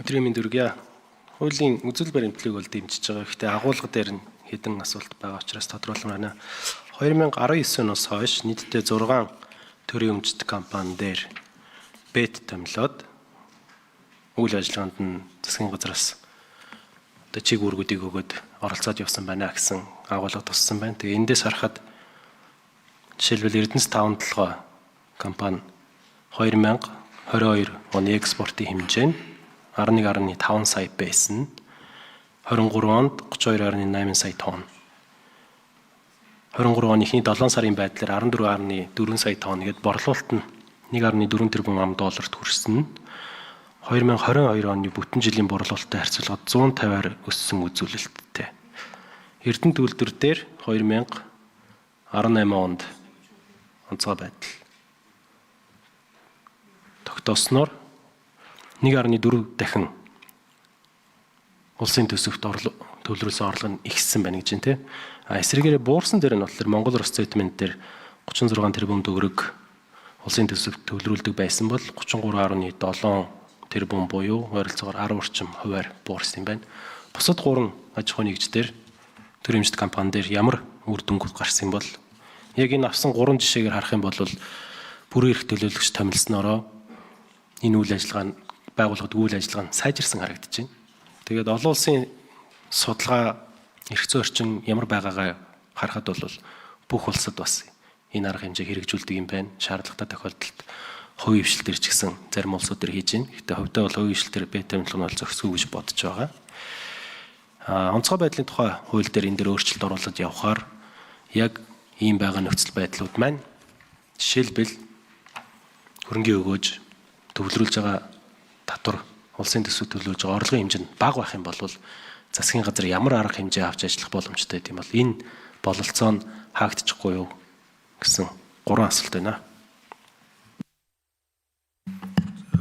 Өдрийн мэнд хүргье. Хуулийн үзэл баримтлалыг бол дэмжиж байгаа. Гэхдээ агуулга дээр нь хэдэн асуулт байгаа учраас тодорхойлмоор байна. 2019 оноос хойш нийтдээ 6 төрийн өмчт компани дээр бет томилоод үйл ажиллагаанд нь засгийн газраас чиг үүргүүдийг өгөөд оролцоод явсан байна гэсэн агуулга туссан байна. Тэгээ эндээс харахад жишээлбэл Эрдэнэс 5-7 компани 2022 оны экспортын хэмжээ нь 11.5 сая байсан. 23 онд 32.8 сая тонн. 23 оны эхний 7 сарын байдлаар 14.4 сая тонн гээд борлуулалт нь 1.4 тэрбум ам.долларт хүрсэн. 2022 оны бүтэн жилийн борлуулалттай харьцуулахад 150-аар өссөн үзүүлэлттэй. Эрдэнэт үйлдвэр дээр 2018 онд онцгой байдал тогтоосноор 1.4 дахин улсын төсөвт төлрөөсөн орлого нь ихссэн байна гэж байна. Эсвэргээрээ буурсан дээр нь болохоор Монгол Рус цемент дээр 36 тэрбум төгрөг улсын төсөвт төлрүүлдэг байсан бол 33.7 тэрбум буюу ойролцоогоор 10 орчим хувиар буурсан юм байна. Бусад 3 аж ахуй нэгждэр төрийн өмчт компани дээр ямар үр дүнг гарсан бол яг энэ авсан 3 жишээгээр харах юм бол бүрэн эрх төлөөлөгч томилсноороо энэ үйл ажиллагаа байгууллагад үйл ажиллагаа нь сайжирсан харагдаж байна. Тэгээд олон улсын судалгаа эрх зүйн орчин ямар байгаагаа харахад бол бүх улсад бас энэ арга хэмжээг хэрэгжүүлдэг юм байна. Шаардлагатай тохиолдолд хувийн хвшилтэр ч гэсэн зарим улсууд төр хийж байна. Гэхдээ хувьдаа бол хувийн хвшилтэр бет томилго нь бол зохисгүй гэж бодож байгаа. Онцгой байдлын тухай хууль дээр энэ дээр өөрчлөлт оруулаад явхаар яг ийм байгаа нөхцөл байдлууд маань жишээлбэл хөрөнгийн өгөөж төвлөрүүлж байгаа татвар улсын төсөв төлөвлөж байгаа орлогын хэмжээ нь бага байх юм бол засгийн газар ямар арга хэмжээ авч ажиллах боломжтой гэм бол энэ бололцоо нь хаагдчихгүй юу гэсэн 3 асуулт байна.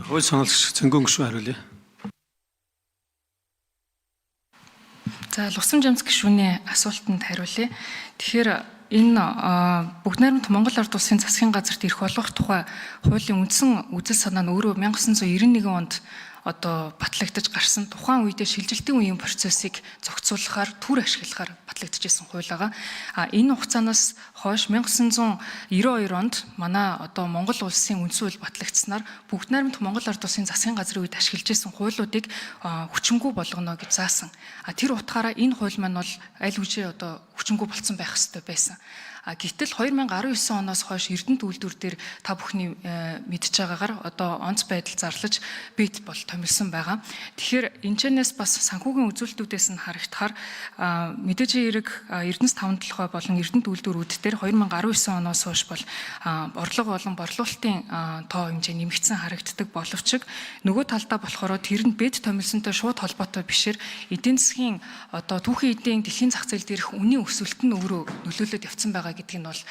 Хууль санаалагч Цэнгөн гишүүн хариулъя. За Лувсан Жамс гишүүний асуултанд хариулъя. Тэгэхээр энэ бүгд найрамд Монгол Ард улсын засгийн газарт ирэх болгох тухай хуулийн үндсэн үзэл санаа нь өөрөө 1991 онд батлагдаж гарсан. Тухайн үедээ шилжилтийн үеийн процессыг зохицуулахаар түр ашиглахаар батлагдчихсэн хууль байгаа. Энэ хугацаанаас хойш 1992 онд манай Монгол улсын үндсэн хууль батлагдсанаар бүгд найрамд Монгол Ард улсын засгийн газрын үед ашиглаж исэн хуулиудыг хүчингүй болгоно гэж заасан. Тэр утгаараа энэ хууль маань бол аль үжээ хүчингүй болцсон байх ёстой байсан. Гэтэл 2019 оноос хойш Эрдэнэт үйлдвэр дээр та бүхний мэдж байгаагаар онц байдал зарлаж бит бол томилсон байгаа. Тэгэхээр энэчнээс бас санхүүгийн үзүүлэлтүүдээс нь харагдахаар мэдээж хэрэг Эрдэнэс 5-7 болон Эрдэнэт үйлдвэрүүд дээр 2019 оноос хойш бол орлого болон борлуулалтын тоо хэмжээ нэмэгдсэн харагддаг боловч нөгөө талдаа болохоор тэр нь бит томилсонтой шууд холбоотой бишээр эдийн засгийн түүхэн эдийн дэлхийн зах зээл дээрх үнийн өсөлт нь өөрөө нөлөөлөд явцсан байгаа гэдгийг нь бол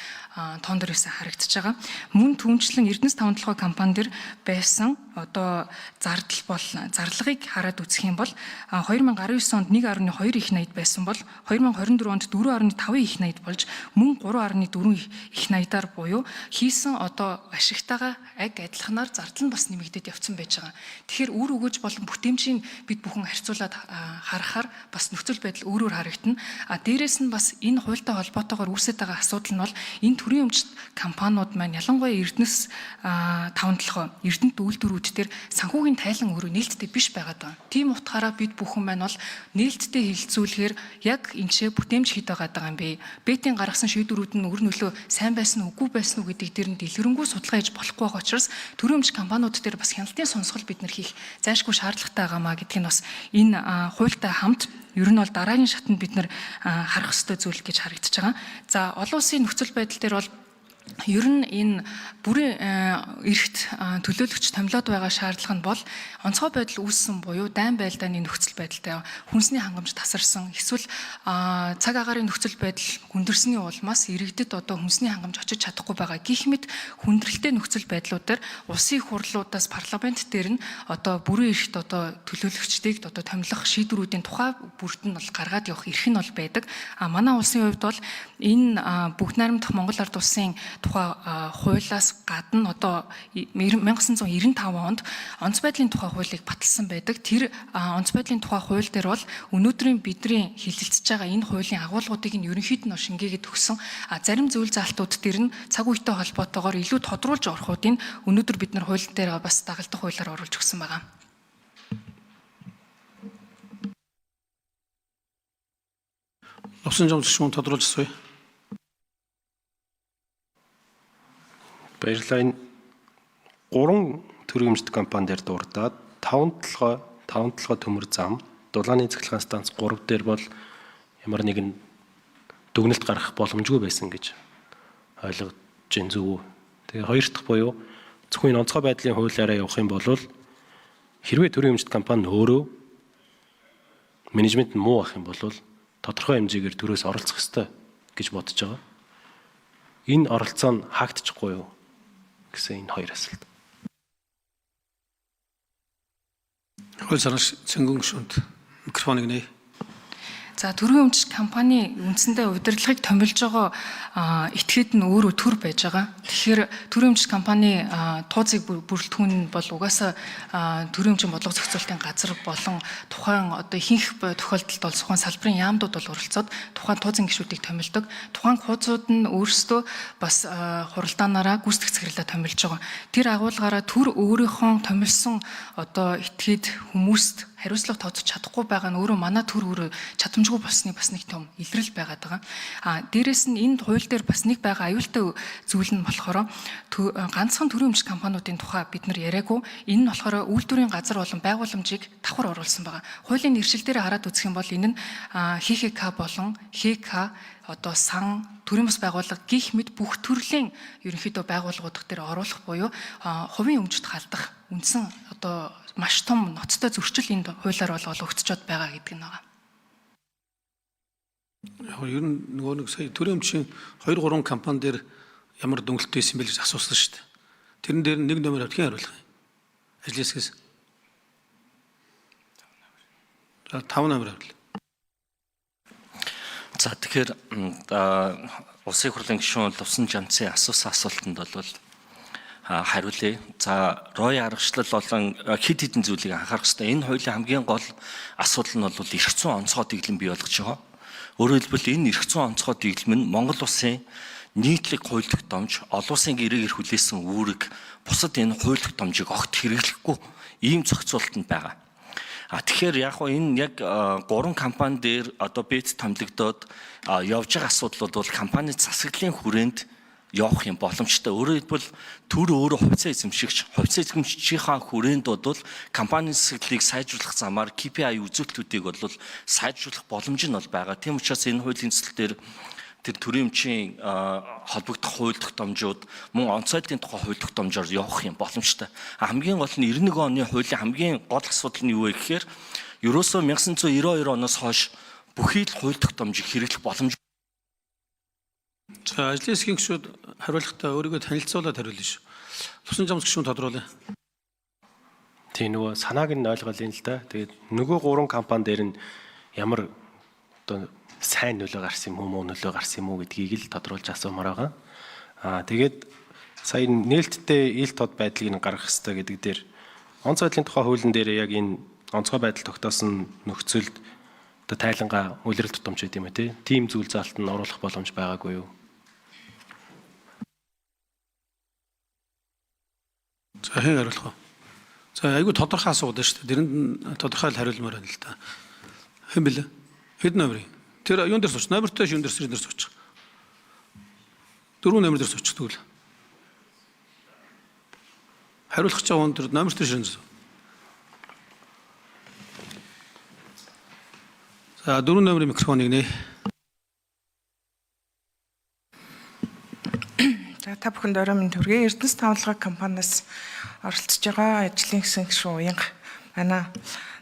тоон дээр байсан харагдаж байгаа. Мөн түүнчлэн Эрдэнэс 5-7 компани дээр байсан зарлагыг хараад үзэх юм бол 2019 онд 1.2 их найд байсан бол 2024 онд 4.5 их найд болж мөн 3.4 их найдаар буюу хийсэн ашигтайгаа адилханаар зардал нь бас нэмэгдээд явцсан байж байгаа. Тэгэхээр үр өгөөж болон бүтээмжийн бид бүхэн харьцуулаад харахаар бас нөхцөл байдал өөрөөр харагдана. Дээрээс нь бас энэ хуультай холбоотойгоор үүсэж байгаа асуудал нь бол энэ төрийн өмчт компаниуд маань ялангуяа Эрдэнэс 5-7 Эрдэнэт үйлдвэрүүд дээр санхүүгийн тайлан өөрөө нээлттэй биш байгаад байна. Тийм утгаараа бид бүхэн маань бол нээлттэй хилцүүлэхээр яг энэ бүтээмж хийд байгаа юм бэ. Бетийн гаргасан шийдвэрүүд нь өр нөлөө сайн байсан уу үгүй байсан уу гэдгийг дээр нь дэлгэрэнгүй судалгаа хийж болохгүй байгаа учраас төрийн өмч компаниуд дээр бас хяналтын сонсгол бид нар хийх зайлшгүй шаардлагатай байгаамаа гэдгийг нь бас энэ хуультай хамт ер нь бол дараагийн шатанд бид нар харах ёстой зүйл гэж харагдаж байгаа. За олон улсын нөхцөл байдал дээр бол ер нь энэ бүрийн эрхт төлөөлөгч томилоод байгаа шаардлага нь бол онцгой байдал үүссэн буюу дайн байлдааны нөхцөл байдалтай хүнсний хангамж тасарсан эсвэл цаг агаарын нөхцөл байдал хүндэрсний улмаас иргэдэд хүнсний хангамж очиж чадахгүй байгаа гэх мэт хүндрэлтэй нөхцөл байдлуудаар улсын хурлуудаас парламент дээр нь бүрийн эрхт төлөөлөгчдийг томилох шийдвэрүүдийн тухай бүрт нь бол гаргаад явах эрх нь бол байдаг. Манай улсын хувьд бол энэ бүгд найрамдах Монгол Ард улсын тухай хуулиас гадна одоо 1995 онд онц байдлын тухай хуулийг баталсан байдаг. Тэр онц байдлын тухай хууль дээр бол өнөөдрийн бидний хилэлцэж байгаа энэ хуулийн агуулгуудыг нь ерөнхийд нь шингээгээд өгсөн. Зарим зүйл заалтууд дээр нь цаг үетэй холбоотойгоор илүү тодруулж орохуудыг өнөөдөр бид нар хууль дээр бас дагалдах хуулиар оруулж өгсөн байгаа. Лувсан жамлагч шүүн тодруулж асууя. Баярлалаа. Энэ 3 төрийн өмчт компани дээр дурдаад 5 толгой төмөр зам, дулааны цэглэхэн станц 3 дээр бол ямар нэгэн дүгнэлт гаргах боломжгүй байсан гэж ойлгож байна зүг үү. Тэгээ хоёр дахь буюу зөвхөн энэ онцгой байдлын хуулиараа явах юм бол хэрвээ төрийн өмчт компани өөрөө менежмент нь муу ах юм бол тодорхой хэмжээгээр төрөөс оролцох ёстой гэж бодож байгаа. Энэ оролцоо нь хаагдчихгүй юу гэсэн энэ хоёр асуулт. Хууль санаач цэнгүүн гишүүнд микрофоныг нээ. За төрийн өмч компани үндсэндээ удирдлагыг томилж байгаа этгээд нь өөрөө төр байж байгаа. Тэгэхээр төрийн өмч компани тууцыг бүрэлдэхүүн бол угаасаа төрийн өмчийн бодлого зохицуулалтын газар болон тухайн одоо ихэнх тохиолдолд бол тухайн салбарын яамдууд бол оролцоод тухайн тууцын гишүүдийг томилдог. Тухайн хуудсууд нь өөрсдөө бас хуралдаанаараа гүйцэтгэх захирлаа томилж байгаа. Тэр агуулгаараа төр өөрийнхөө томилсон одоо этгээд хүмүүст хариуцлага тооцож чадахгүй байгаа нь өөрөө манай төр өөрөө чадамжгүй болсны бас нэг том илрэл байгаад байгаа. Дээрээс нь энэ хууль дээр бас нэг байгаа аюултай зүйл нь болохоор ганцхан төрийн өмч компаниудын тухай бид нар яриаггүй. Энэ нь болохоор үйлдвэрийн газар болон байгууламжийг давхар оруулсан байгаа. Хуулийн нэршил дээр хараад үзэх юм бол энэ нь ХХК болон ХК одоо сан төрийн бас байгууллага гих мэд бүх төрлийн ерөнхийдөө байгууллагууд дээр оруулах буюу хувийн өмчт халдах үндсэн одоо маш том ноцтой зөрчил энд хуулиар бол олгогдсод байгаа гэдэг нь байгаа. Яг ер нь нөгөө нэг сая төрийн өмчийн 2-3 компани дээр ямар дүнэлт байсан бэ гэж асуусан шүү дээ. Тэрэн дээр нэг номер авдгийн хариулах юм. Ажлын хэсгээс. За 5 номер авлаа. За тэгэхээр улсын хурлын гишүүн Лувсан Жамцын асуусан асуултанд бол хариулъя. За Рой аргачлал болон хэд хэдэн зүйлийг анхаарах хэрэгтэй. Энэ хуулийн хамгийн гол асуудал нь бол эрх зүйн онцгой дэглэм бий болгож байгаа. Өөрөөр хэлбэл энэ эрх зүйн онцгой дэглэм нь Монгол улсын нийтлэг хууль тогтоомж, олон улсын гэрээгээр хүлээсэн үүрэг бусад энэ хууль тогтоомжийг огт хэрэглэхгүй ийм зохицуулалтанд байгаа. Тэгэхээр яг хоо энэ яг 3 компани дээр одоо бэт томилогдоод явж байгаа асуудлууд бол компани засаглалын хүрээнд явах юм боломжтой. Өөрөөр хэлбэл төр өөрөө хувьцаа эзэмшигч, хувьцаа эзэмшигчийн хүрээнд бол компани засаглалыг сайжруулах замаар KPI үзүүлэлтүүдийг бол сайжруулах боломж нь бол байгаа. Тийм учраас энэ хуулийн төсөл дээр тэр төрийн өмчийн холбогдох хууль тогтоомжууд мөн онцгойлолтын тухай хууль тогтоомжоор явах юм боломжтой. Хамгийн гол нь 91 оны хуулийн хамгийн гол асуудал нь юу вэ гэхээр ерөөсөө 1992 оноос хойш бүхий л хууль тогтоомжийг хэрэглэх боломж. За ажлын хэсгийн гишүүд хариулахдаа өөрийгөө танилцуулаад хариулна шүү. Лувсан Жамлагч гишүүн тодруулъя. Тийм нөгөө санааг нь ойлгоолын л да. Тэгээд нөгөө 3 компани дээр нь ямар одоо сайн нөлөө гарсан юм уу, муу нөлөө гарсан юм уу гэдгийг л тодруулж асуумаар байгаа. Тэгээд сая нээлттэй ил тод байдлыг нь гаргах хэрэгтэй гэдэг дээр онц байдлын тухай хуулийн дээр яг энэ онцгой байдал тогтоосон нөхцөлд одоо тайлангаа үлрэл тутамж байт юм тий. Тим зүйл заалт нь оруулах боломж байгаагүй юу? За хэн хариулах вэ? За айгүй тодорхой асуудал шүү дээ. Тэрэнд тодорхой хариулмаар байна л да. Хэн бэлээ? Хэд номерын? Тэр юун дээр сууч? Номертой шүүн дээр сэрэн дээр сууч. 4 номер дээр сууч тэгвэл. Хариулах гэж байгаа хүн тэр номертой ширэн дээр. За 4 номерын микрофоныг нээ. За та бүхэнд орой минь төргий. Эрдэнэс тавлага компаниас оролцож байгаа ажлын хэсгийн гишүүн Уянга байна.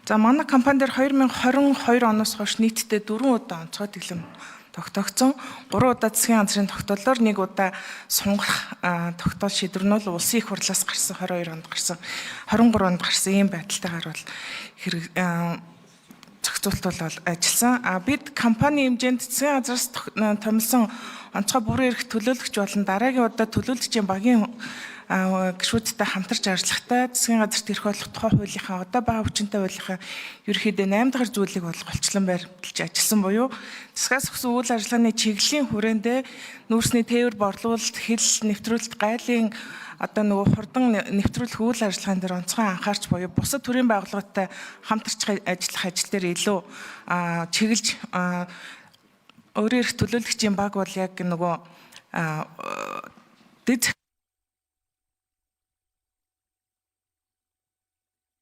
За манай компани дээр 2022 оноос хойш нийтдээ 4 удаа онцгой дэглэм тогтоогдсон. 3 удаа засгийн газрын тогтоолоор 1 удаа сунгах тогтоол шийдвэр нь бол улсын их хурлаас гарсан 22 онд гарсан 23 онд гарсан ийм байдалтайгаар бол зохицуулт бол ажилласан. Бид компани хэмжээнд засгийн газраас томилсон онцгой бүрэн эрх төлөөлөгч болон дараагийн удаа төлөөлөгчийн багийн гишүүдтэй хамтарч ажиллахдаа засгийн газарт ирэх болох тухай хуулийнхаа одоо байгаа хүчинтэй хуулийнхаа ерөнхийдөө 8 дахь зүйлийг бол голчлон баримталж ажилласан буюу засгаас өгсөн үйл ажиллагааны чиглэлийн хүрээндээ нүүрсний тээвэр борлуулалт, хил нэвтрүүлэлт, гайлын одоо нөгөө хурдан нэвтрүүлэх үйл ажиллагаан дээр онцгой анхаарч буюу бусад төрийн байгууллагатай хамтарч ажиллах ажил дээр илүү чиглэж өөрөөр их төлөөлөгчийн баг бол яг нөгөө дэд